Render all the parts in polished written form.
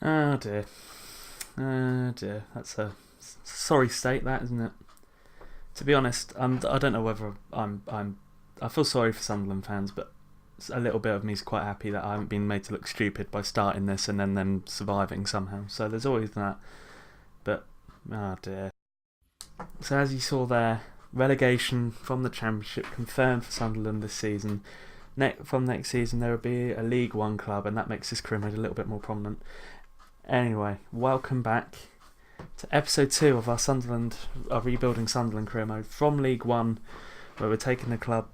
Oh dear. Oh dear. That's a sorry state, that, isn't it? To be honest, I don't know whether I feel sorry for Sunderland fans, but a little bit of me is quite happy that I haven't been made to look stupid by starting this and then them surviving somehow. So there's always that. But oh dear. So as you saw there, relegation from the Championship confirmed for Sunderland this season. From next season there will be a League One club, and that makes this career mode a little bit more prominent. Anyway, welcome back to episode 2 of our rebuilding Sunderland career mode from League One, where we're taking the club.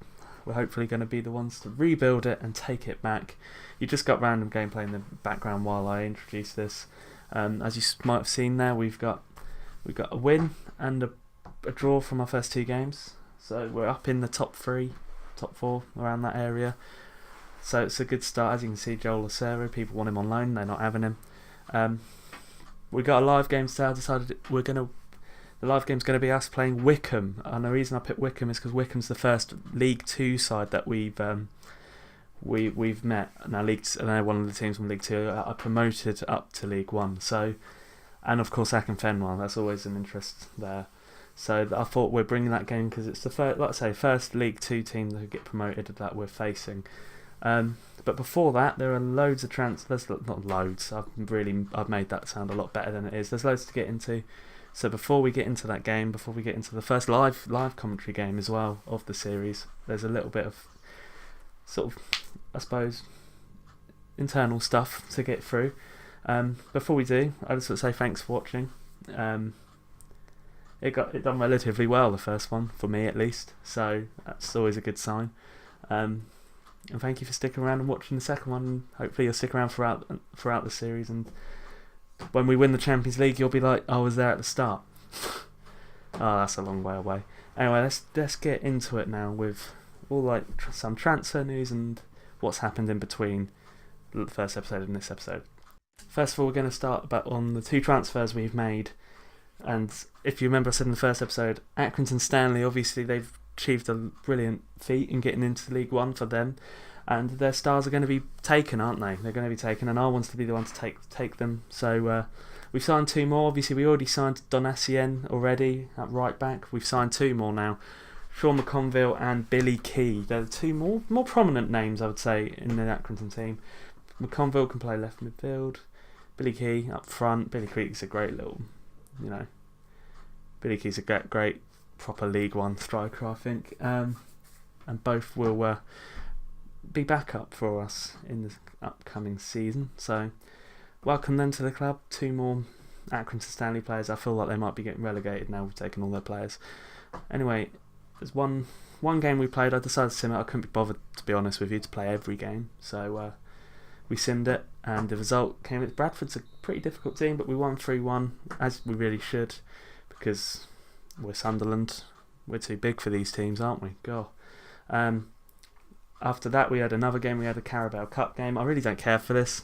We're hopefully going to be the ones to rebuild it and take it back. You just got random gameplay in the background while I introduce this. As you might have seen there, we've got a win and a draw from our first 2 games. So we're up in the top 3, top 4, around that area. So it's a good start. As you can see, Joel Lucero, people want him on loan, they're not having him. We got a live game today. I decided the live game's going to be us playing Wycombe, and the reason I picked Wycombe is because Wycombe's the first League 2 side that we've met. Now, they're one of the teams from League 2 are promoted up to League 1. So, and of course, Fenwell, that's always an interest there. So I thought we're bringing that game because it's the first League 2 team that get promoted that we're facing. But before that, there are loads of transfers. Not loads. I've made that sound a lot better than it is. There's loads to get into. So before we get into that game, before we get into the first live commentary game as well of the series, there's a little bit of sort of, I suppose, internal stuff to get through. Before we do, I just want to say thanks for watching. It done relatively well, the first one, for me at least. So that's always a good sign. And thank you for sticking around and watching the second one. Hopefully you'll stick around throughout the series, and when we win the Champions League, you'll be like, I was there at the start. Oh, that's a long way away. Anyway, let's get into it now with all some transfer news and what's happened in between the first episode and this episode. First of all, we're going to start on the 2 transfers we've made. And if you remember, I said in the first episode, Accrington Stanley, obviously they've achieved a brilliant feat in getting into League One for them. And their stars are going to be taken, aren't they? They're going to be taken, and I want to be the one to take them. So we've signed 2 more. Obviously, we already signed Donacien already at right back. We've signed 2 more now. Sean McConville and Billy Key. They're the 2 more prominent names, I would say, in the Accrington team. McConville can play left midfield. Billy Key up front. Billy Key's a great little, Billy Key's a great proper League One striker, I think. And both will be back up for us in the upcoming season. So welcome then to the club. 2 more Accrington Stanley players. I feel like they might be getting relegated now. We've taken all their players. Anyway, there's one game we played. I decided to sim it. I couldn't be bothered, to be honest with you, to play every game. So we simmed it, and the result came. Bradford's a pretty difficult team, but we won 3-1, as we really should, because we're Sunderland. We're too big for these teams, aren't we? God. After that, we had another game. We had a Carabao Cup game. I really don't care for this.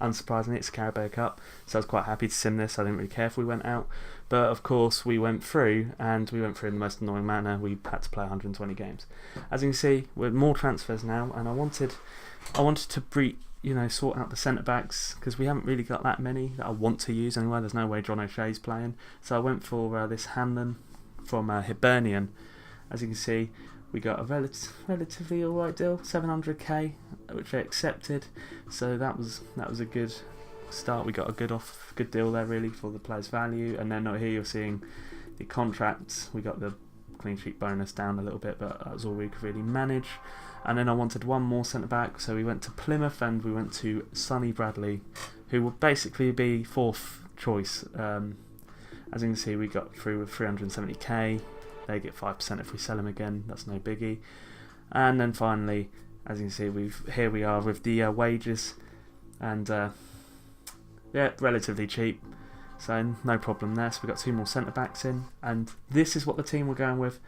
Unsurprisingly, it's a Carabao Cup, so I was quite happy to sim this. I didn't really care if we went out. But of course, we went through, and we went through in the most annoying manner. We had to play 120 games. As you can see, we're more transfers now, and I wanted to sort out the centre backs, because we haven't really got that many that I want to use anyway. There's no way John O'Shea's playing, so I went for this Hanlon from Hibernian. As you can see, we got a relatively alright deal, 700k, which I accepted. So that was a good start. We got a good deal there, really, for the player's value. And then here you're seeing the contracts. We got the clean sheet bonus down a little bit, but that was all we could really manage. And then I wanted one more centre back, so we went to Plymouth and we went to Sonny Bradley, who will basically be 4th choice. As you can see, we got through with 370k. They get 5% if we sell him again. That's no biggie. And then finally, as you can see, here we are with the wages, and relatively cheap. So no problem there. So we've got 2 more centre backs in, and this is what the team we're going with.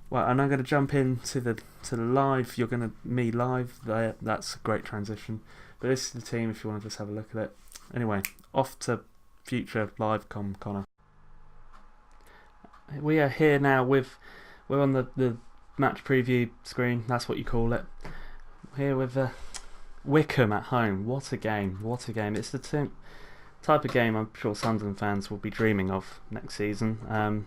Well, and I'm going to jump into the live. You're going to me live there. That's a great transition. But this is the team if you want to just have a look at it. Anyway, off to future live Connor. We are here now we're on the match preview screen. That's what you call it. Here with Wickham at home. What a game. What a game. It's the type of game I'm sure Sunderland fans will be dreaming of next season.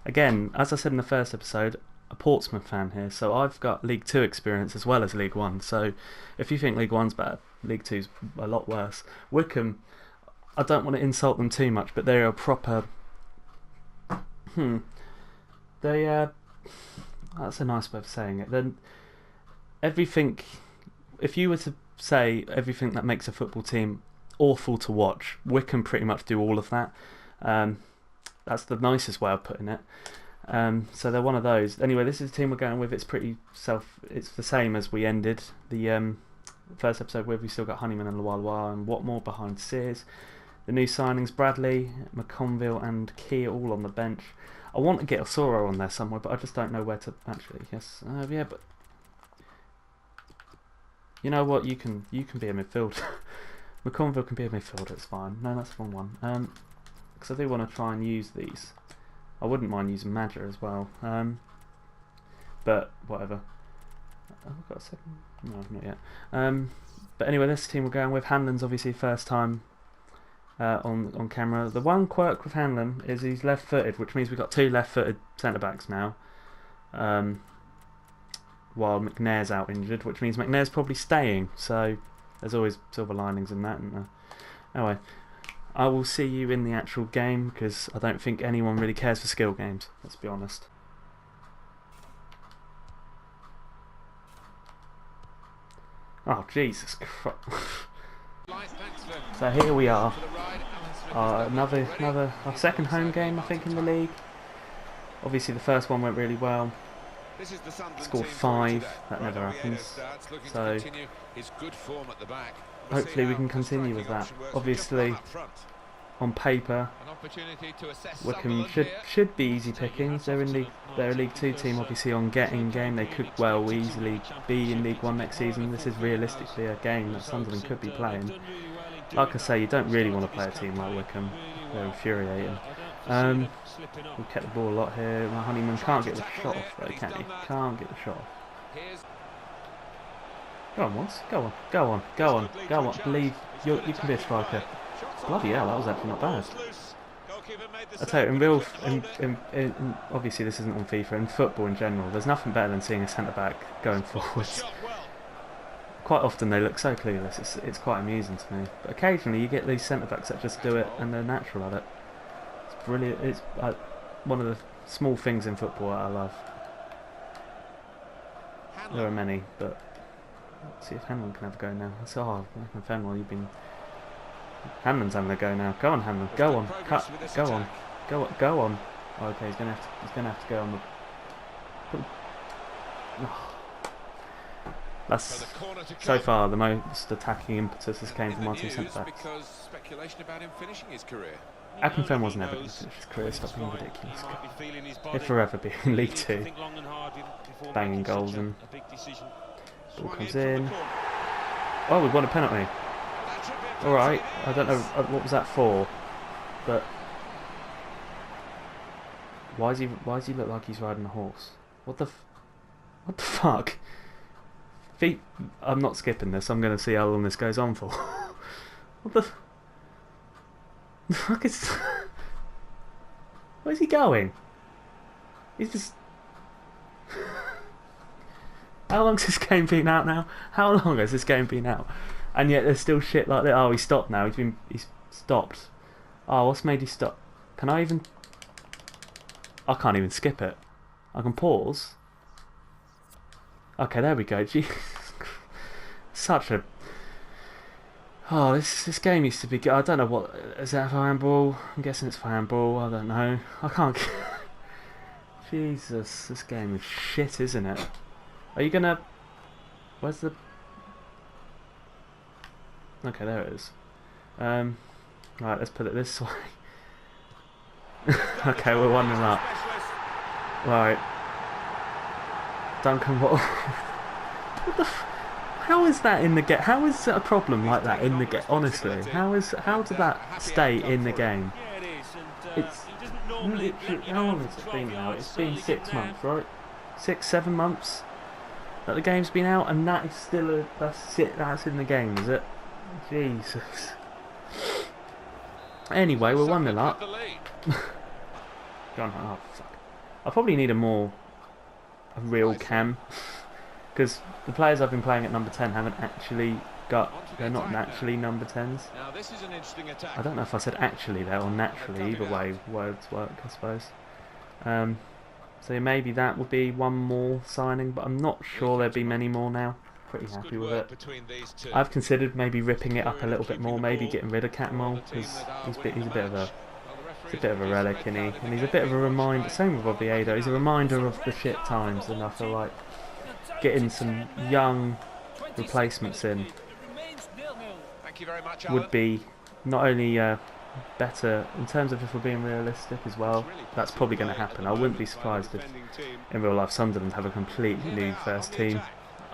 Again, as I said in the first episode, a Portsmouth fan here, so I've got League 2 experience as well as League 1. So if you think League 1's bad, League 2's a lot worse. Wickham, I don't want to insult them too much, but they're a proper... They... that's a nice way of saying it. Then everything... If you were to say everything that makes a football team awful to watch, Wickham pretty much do all of that. That's the nicest way of putting it. So they're one of those. Anyway, this is the team we're going with. It's it's the same as we ended the first episode with. We still got Honeyman and Lualua and Watmore behind Sears. The new signings, Bradley, McConville and Key, all on the bench. I want to get Osoro on there somewhere, but I just don't know where to actually. Yes, yeah, but you know what? You can be a midfielder. McConville can be a midfielder. It's fine. No, that's the wrong one. Because I do want to try and use these. I wouldn't mind using Madger as well. But whatever. I've got a second. No, not yet. But anyway, this team we're going with. Hanlon's obviously first time on camera. The one quirk with Hanlon is he's left-footed, which means we've got 2 left-footed centre-backs now. While McNair's out injured, which means McNair's probably staying. So there's always silver linings in that. Anyway, I will see you in the actual game because I don't think anyone really cares for skill games. Let's be honest. Oh Jesus Christ! So here we are. Our second home game, I think, in the league. Obviously, the first one went really well. Scored 5. That never happens. So hopefully we can continue with that. Obviously, on paper, Wickham should be easy pickings. They're a League 2 team. Obviously, on getting game, they could well easily be in League 1 next season. This is realistically a game that Sunderland could be playing. Like I say, you don't really want to play a team like Wickham. They're infuriating. We kept the ball a lot here. My Honeyman can't get the shot off though, can he? Can't get the shot off. Go on, once. Go on. Go on. Go on. Go on. Believe you can be a striker. Bloody hell, that was actually not bad. I tell you, obviously this isn't on FIFA, in football in general, there's nothing better than seeing a centre-back going forwards. Quite often they look so clueless, it's quite amusing to me. But occasionally you get these centre-backs that just do it and they're natural at it. It's brilliant. It's one of the small things in football that I love. There are many, but let's see if Hanlon can have a go now. Fenwell, you've been... Hanlon's having a go now. Go on, Hanlon. Go on. Cut. Go on. Go on. Oh, okay, he's gonna have to go on the... Oh. That's so far the most attacking impetus has came from our 2 centre-backs. Akinfen wasn't ever going to finish his career. Stop being ridiculous. He'll forever be in League 2. Banging goals and... Ball comes in. Oh, we've won a penalty. Alright, I don't know what was that for, but... Why does he look like he's riding a horse? What the fuck? I'm not skipping this. I'm going to see how long this goes on for. What the fuck is... Where's he going? He's just... How long's this game been out now? How long has this game been out? And yet there's still shit like that. Oh, he stopped now. He's stopped. Oh, what's made you stop? Can I even... I can't even skip it. I can pause. Okay, there we go. Jesus. Such a... Oh, this game used to be... I don't know what... Is that for handball? I'm guessing it's for handball. I don't know. I can't... Jesus, this game is shit, isn't it? Are you gonna... Where's the... Okay, there it is. Right, let's put it this way. Okay, we're 1-0 up. Right. Duncan, what the how is that in the game? How is a problem like that in the game? Honestly, how did that stay in the game? It's how long has it been now? It's been 6 months, right? 6, 7 months. that the game's been out, and that is still that's in the game, is it? Jesus. Anyway, we're 1-0 up. Gone. Oh fuck. I probably need a real cam, because the players I've been playing at number 10 haven't actually they're not naturally number 10s. I don't know if I said actually there or naturally. Either way, words work, I suppose. So maybe that would be one more signing, but I'm not sure there'd be many more now. Pretty happy with it. I've considered maybe ripping it up a little bit more, maybe getting rid of Catmull, because he's a bit of a relic, isn't he? And he's a bit of a reminder. Same with Oviedo. He's a reminder of the shit times, and I feel like getting some young replacements in would be not only better in terms of if we're being realistic as well. That's probably going to happen. I wouldn't be surprised if in real life Sunderland have a completely new first team,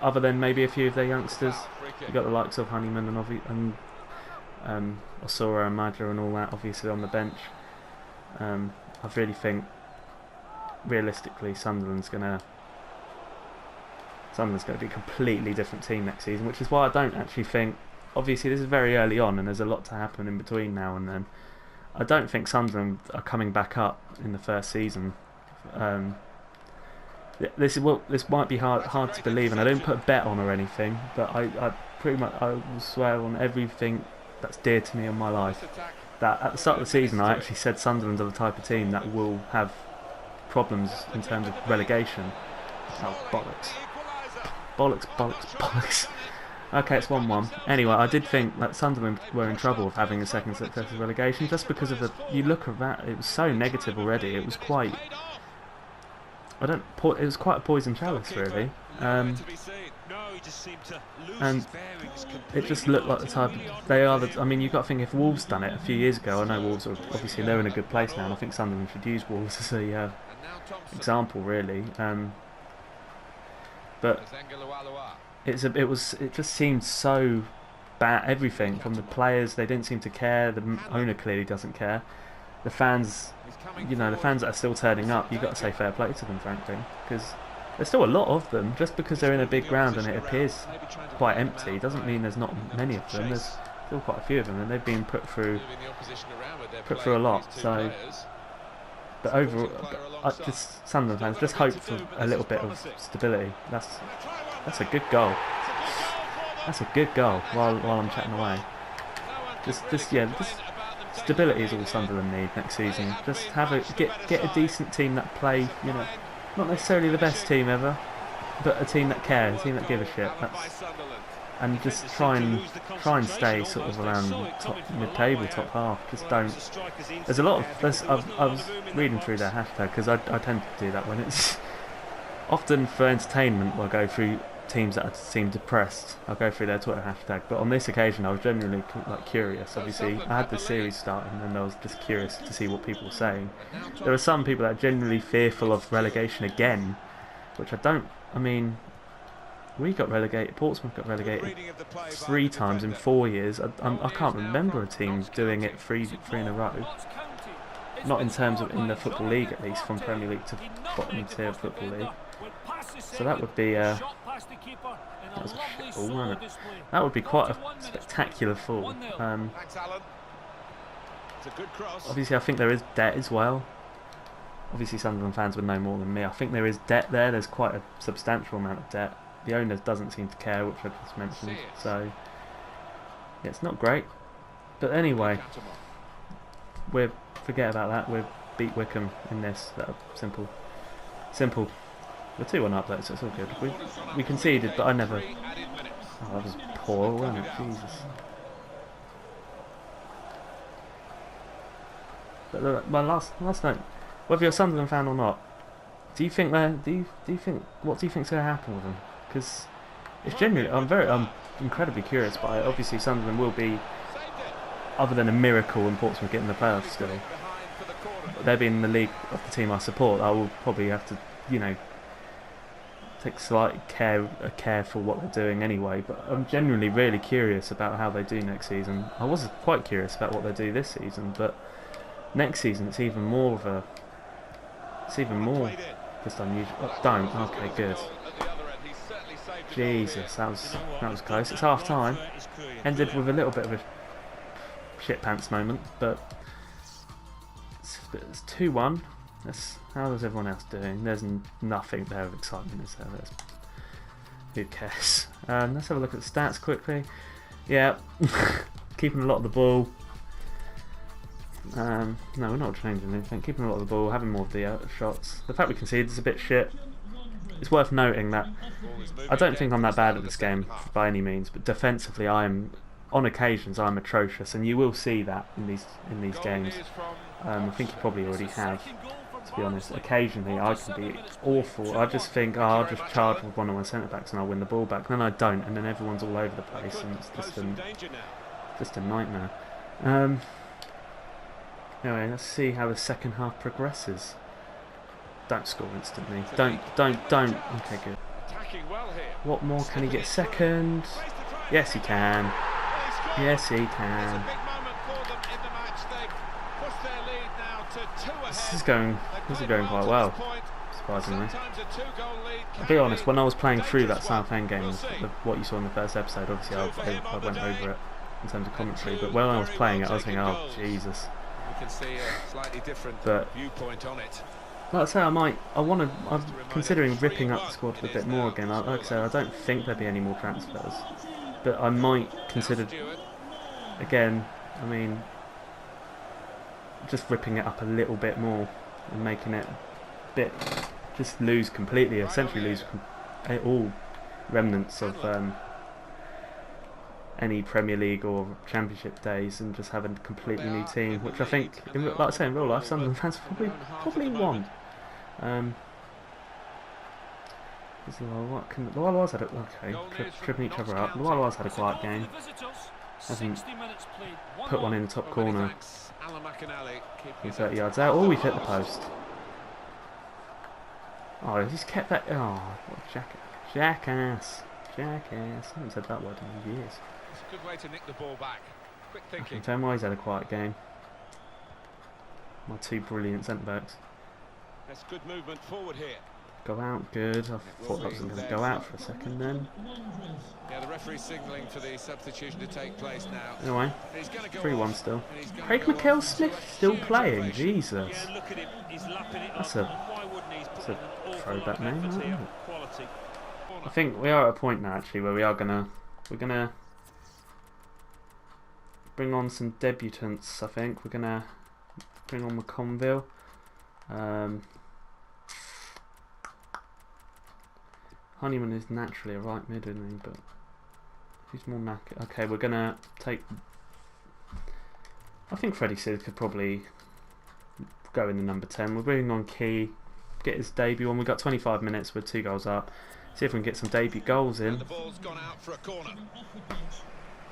other than maybe a few of their youngsters. You've got the likes of Honeyman and Osora and Madler and all that obviously on the bench. I really think realistically Sunderland's going to be a completely different team next season, which is why I don't actually think, obviously this is very early on and there's a lot to happen in between now and then. I don't think Sunderland are coming back up in the first season. This might be hard to believe, and I don't put a bet on or anything, but I will swear on everything that's dear to me in my life that at the start of the season I actually said Sunderland are the type of team that will have problems in terms of relegation. Oh, bollocks. Bollocks, bollocks, bollocks. Okay, it's 1-1. Anyway, I did think that Sunderland were in trouble of having a second successive relegation, just because of you look at that, it was so negative already. It was quite... it was quite a poison chalice, really. And it just looked like the type of... I mean, you've got to think, if Wolves done it a few years ago, I know Wolves are... Obviously, they're in a good place now, and I think Sunderland should use Wolves as a example, really. But... It just seemed so bad. Everything from the players, they didn't seem to care. The owner clearly doesn't care. The fans, the fans that are still turning up, you've got to say fair play to them, frankly, because there's still a lot of them. Just because they're in a big ground and it appears quite empty doesn't mean there's not many of them. There's still quite a few of them, and they've been put through a lot. So, but overall, Sunderland fans just hope for a little bit of stability. That's a good goal. That's a good goal. While I'm chatting away, this stability is all Sunderland need next season. Just get a decent team that play. Not necessarily the best team ever, but a team that cares, a team that give a shit. And just try and stay sort of around mid-table, top half. Just don't. There's a lot of. I was reading through their hashtag, because I tend to do that when it's often for entertainment. I'll go through teams that seem depressed. I'll go through their Twitter hashtag, but on this occasion I was genuinely curious. Obviously I had the series starting and I was just curious to see what people were saying. There are some people that are genuinely fearful of relegation again, which I mean, we got relegated, Portsmouth got relegated 3 times in 4 years. I can't remember a team doing it three in a row. Not in terms of in the Football League, at least, from Premier League to bottom tier Football League. So that would be that was a shit ball, wasn't it? That would be quite a spectacular fall. Obviously I think there is debt as well. Obviously Sunderland fans would know more than me. I think there is debt there. There's quite a substantial amount of debt. The owner doesn't seem to care, which I just mentioned. So yeah, it's not great. But anyway, forget about that. We've beat Wickham in this. Simple. We're 2-1 up though, so it's all good. We conceded, but I never... Oh, that was poor, wasn't it? Jesus. But look, my last note. Whether you're a Sunderland fan or not, what do you think's going to happen with them? Because it's genuinely... I'm incredibly curious, but obviously Sunderland will be, other than a miracle in Portsmouth getting the playoffs still, they're being in the league of the team I support. I will probably have to, take slight care for what they're doing anyway, but I'm genuinely really curious about how they do next season. I was quite curious about what they do this season, but next season it's even more just unusual. Oh, don't. Okay, good. Jesus, that was close. It's half time. Ended with a little bit of a shit pants moment, but it's 2-1. How is everyone else doing? There's nothing there of excitement, is there? Who cares? Let's have a look at the stats quickly. Yeah, keeping a lot of the ball. No, we're not changing anything. Keeping a lot of the ball, having more of the shots. The fact we conceded is a bit shit. It's worth noting that I don't think I'm that bad at this game by any means, but defensively on occasions I'm atrocious, and you will see that in these games. I think you probably already have, to be honest. Occasionally I can be awful. I just think, I'll just charge with one of my centre backs and I'll win the ball back. Then I don't, and then everyone's all over the place, and it's just a nightmare. Anyway, let's see how the second half progresses. Don't score instantly. Don't. Okay, good. What more can he get? Second? Yes, he can. Yes, he can. This is going quite well, surprisingly. I'll be honest, when I was playing through that Southend game, what you saw in the first episode, obviously I went over it in terms of commentary, but when I was playing it, I was thinking, oh, Jesus. But like I say, I'm considering ripping up the squad a bit more again. Like I said, I don't think there'll be any more transfers, but I might consider again. I mean, just ripping it up a little bit more and making it just lose completely, essentially lose all remnants of any Premier League or Championship days, and just have a completely new team, which I think, like I say, in real life, Sunderland fans probably want. Luala's had tripping each other up. Luala's had a quiet game. Hasn't put one in the top corner. 30 yards out. Oh, we've hit the post. Oh, he's kept that. Oh, what a jackass. I haven't said that word in years. It's a good way to nick the ball back. Quick thinking. I can tell why he's had a quiet game. My two brilliant centre backs. That's good movement forward here. Go out, good. I thought that was going to go out for a second then. Yeah, the referee's signalling for the substitution to take place now. Anyway, 3-1 still. Craig McHale-Smith still playing. Jesus. That's a throwback name, isn't it? I think we are at a point now actually where we're gonna bring on some debutants. I think we're gonna bring on McConville. Honeyman is naturally a right mid, isn't he? But he's more knackered. Okay, we're gonna take. I think Freddie Sid could probably go in the number 10. We're bringing on Key, get his debut on. We've got 25 minutes with 2 goals up. See if we can get some debut goals in.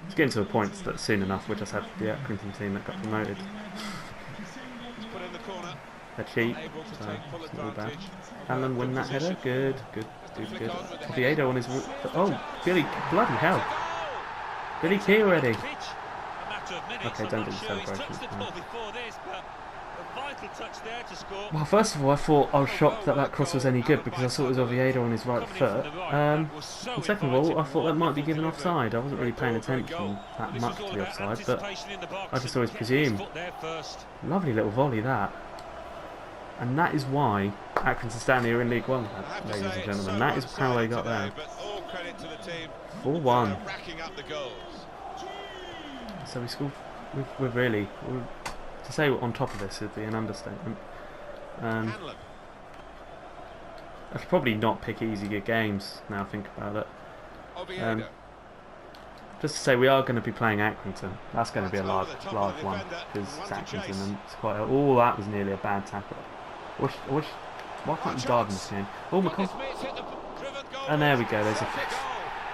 It's getting to a point that soon enough we'll just have the Accrington team that got promoted. They're cheap, so it's not all bad. Alan win that header. Good. Oviedo on his. Oh, Billy! Bloody hell! Billy Key already. Okay, don't do the celebrations. Well, first of all, I was shocked that cross was any good because I saw it was Oviedo on his right foot. And second of all, I thought that might be given offside. I wasn't really paying attention that much to the offside, but I just always presume. Lovely little volley that. And that is why Accrington Stanley are in League One, ladies and gentlemen. That is how they got there. 4-1. So we scored. We're really. To say we're on top of this would be an understatement. I should probably not pick easy good games now I think about it. Just to say we are going to be playing Accrington. That's going to be a live one because it's Accrington and it's quite. Oh, that was nearly a bad tackle. Why can't you dive in this game? Oh, McConville. And there we go. There's a.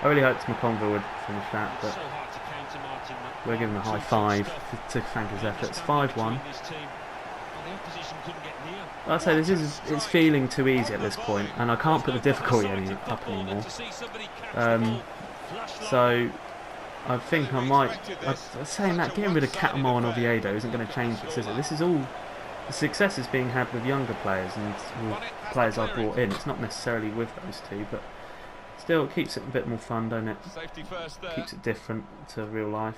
I really hoped McConville would finish that, but we're giving him a high five to thank his efforts. 5-1. I'd say it's feeling too easy at this point, and I can't put the difficulty up anymore. So I think I might. Saying that, getting rid of Cattermole and Oviedo isn't going to change this, is it? This is all. The success is being had with younger players and with players I've brought in. It's not necessarily with those two, but Still, it keeps it a bit more fun, don't it? Safety first there. Keeps it different to real life.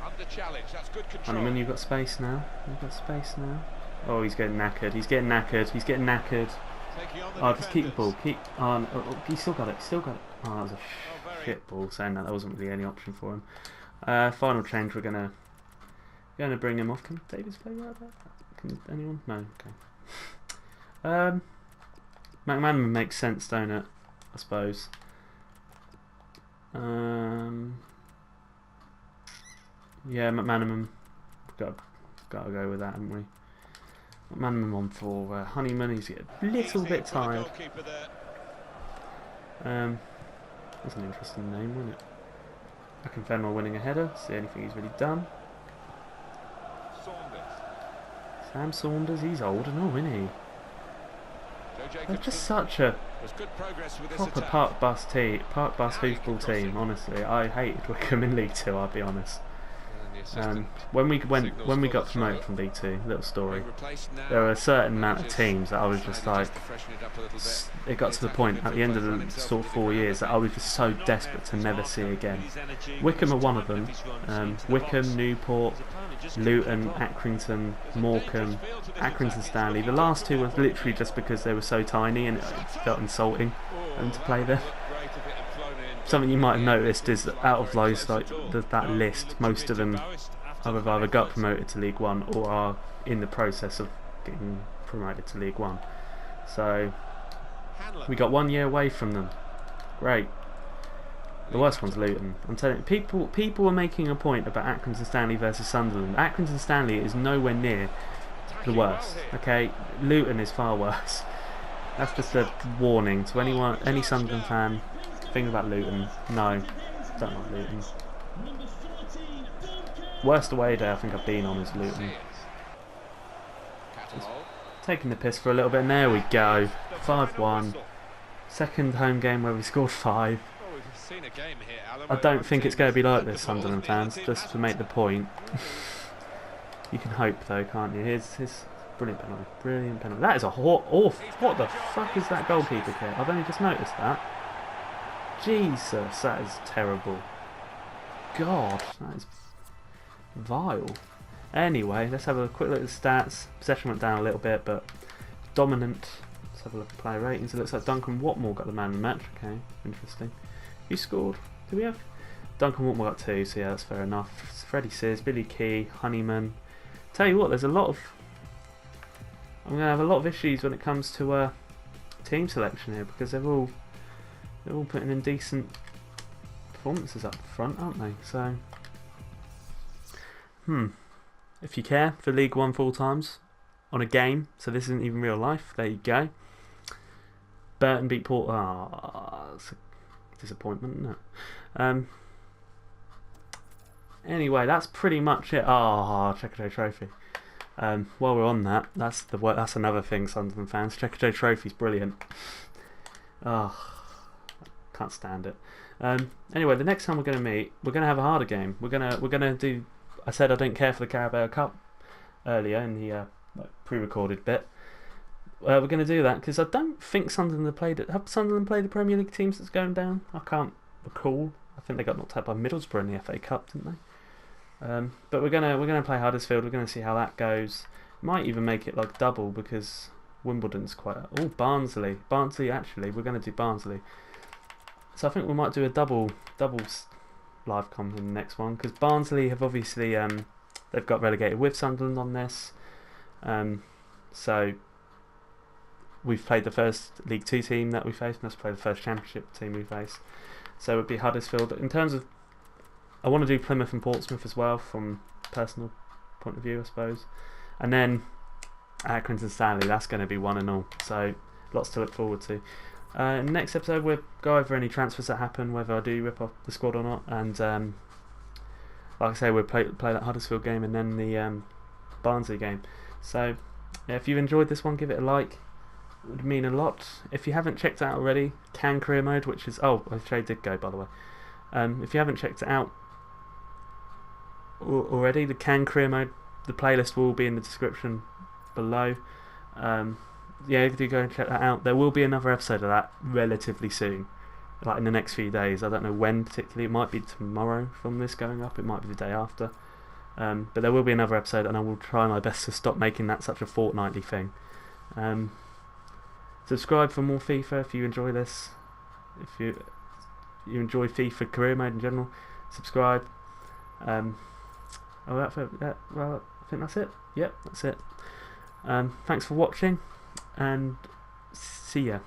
Under challenge, that's good control. Honeyman, you've got space now. You've got space now. Oh, he's getting knackered. He's getting knackered. He's getting knackered. Oh, just keep the ball. Keep. Oh, no, he still got it. Still got it. Oh, that was a shit ball. Saying that wasn't really any option for him. Final change. We're gonna bring him off. Can Davis play right back? Can anyone? No. Okay. McManaman makes sense, don't it? I suppose. Yeah, McManaman. Got to go with that, haven't we? McManaman on for Honeyman. He's a little bit tired. That's an interesting name, wasn't it? I can Fenwell winning a header. It's the only thing he's really done. Sam Saunders, he's old and all, isn't he? They're just such a proper park bus hoofball team. Honestly, I hated Wickham in League Two. I'll be honest. When we got promoted from League Two, little story. There were a certain amount of teams that I was just like. It got to the point at the end of the sort of 4 years that I was just so desperate to never see again. Wickham are one of them. Wickham, Newport, Luton, Accrington, Morecambe, Accrington Stanley. The last two were literally just because they were so tiny and it felt insulting them to play there. Something you might have noticed is that out of those, like that list, most of them have either got promoted to League One or are in the process of getting promoted to League One. So we got 1 year away from them. Great. The worst one's Luton. I'm telling you, people are making a point about Accrington Stanley versus Sunderland. Accrington Stanley is nowhere near the worst. Okay, Luton is far worse. That's just a warning to anyone, any Sunderland fan. Think about Luton. No, don't like Luton. Worst away day I think I've been on is Luton. Just taking the piss for a little bit, and there we go. 5-1. Second home game where we scored 5. I don't think it's going to be like this, Sunderland fans, just to make the point. You can hope though, can't you? Here's brilliant penalty. Brilliant penalty. That is a what the fuck is that goalkeeper kit? I've only just noticed that. Jesus, that is terrible. God, that is vile. Anyway, let's have a quick look at the stats. Possession went down a little bit, but dominant. Let's have a look at player ratings. It looks like Duncan Watmore got the man of the match. Okay, interesting. Who scored? Do we have? Duncan Watmore got 2, so yeah, that's fair enough. Freddie Sears, Billy Key, Honeyman. Tell you what, there's a lot of. I'm going to have a lot of issues when it comes to team selection here because they're all putting in decent performances up front, aren't they? So, if you care for League One full times on a game, so this isn't even real life. There you go. Burton beat Port. That's a disappointment, isn't it? Anyway, that's pretty much it. Checkatrade Trophy. While we're on that, that's another thing, Sunderland fans. Checkatrade Trophy's brilliant. Can't stand it. Anyway, the next time we're going to meet, we're going to have a harder game. We're gonna do. I said I don't care for the Carabao Cup earlier in the pre-recorded bit. We're going to do that because I don't think Sunderland have played it. Have Sunderland played the Premier League teams that's going down? I can't recall. I think they got knocked out by Middlesbrough in the FA Cup, didn't they? But we're gonna play Huddersfield. We're going to see how that goes. Might even make it like double because Wimbledon's quite. Barnsley. Actually, we're going to do Barnsley. So I think we might do a double live com in the next one because Barnsley have obviously they've got relegated with Sunderland on this. So we've played the first League Two team that we faced, and let's play the first Championship team we faced. So it would be Huddersfield. In terms of, I want to do Plymouth and Portsmouth as well from personal point of view, I suppose. And then Accrington Stanley, that's going to be 1-1. So lots to look forward to. Next episode we'll go over any transfers that happen, whether I do rip off the squad or not, and like I say, we'll play that Huddersfield game and then the Barnsley game. So yeah, if you've enjoyed this one, give it a like. It would mean a lot. If you haven't checked it out already, Can Career Mode, which is the trade did go by the way. If you haven't checked it out already, the Can Career Mode, the playlist will be in the description below. do go and check that out. There will be another episode of that relatively soon, like in the next few days. I don't know when particularly. It might be tomorrow from this going up. It might be the day after. But there will be another episode, and I will try my best to stop making that such a fortnightly thing. Subscribe for more FIFA if you enjoy this. If you enjoy FIFA career mode in general, subscribe. Well, I think that's it. Yep, that's it. Thanks for watching, and see ya.